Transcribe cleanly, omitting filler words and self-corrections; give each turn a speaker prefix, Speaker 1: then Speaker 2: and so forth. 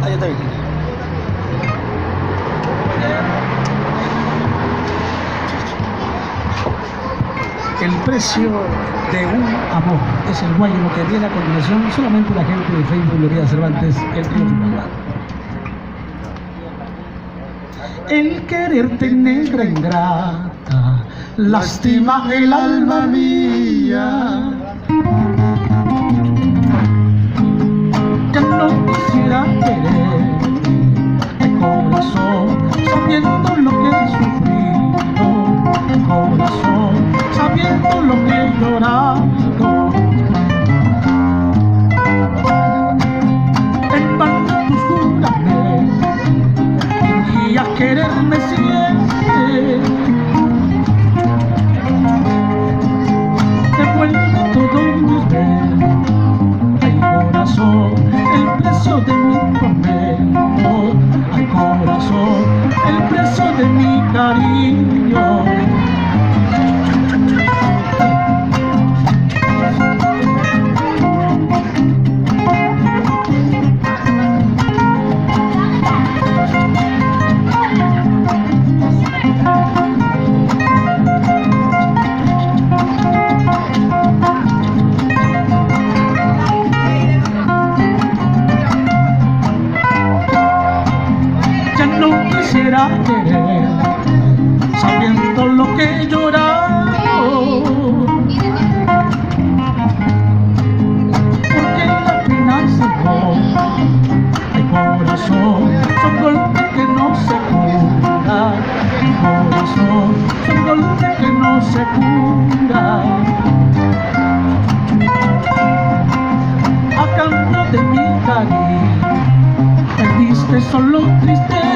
Speaker 1: Ahí está bien.
Speaker 2: El precio de un amor es el guayo que viene a continuación. Solamente la gente de Facebook Gloria Cervantes, el río Chupacabra. El quererte, negra ingrata, lastima el alma mía. Ya no quisiera querer de corazón, sabiendo lo que he sufrido, de corazón, sabiendo lo que he llorado. En vano tus juramentos, fingía quererme siempre. Devuelve todo mis besos, ay corazón, el precio de mi tormento, ay corazón, el precio de mi cariño. Quisiera querer, sabiendo lo que he llorado, porque la pena se va, el corazón, son golpes que no se cura, el corazón, son golpes que no se cura. A cambio de mi cariño, perdiste solo tristeza.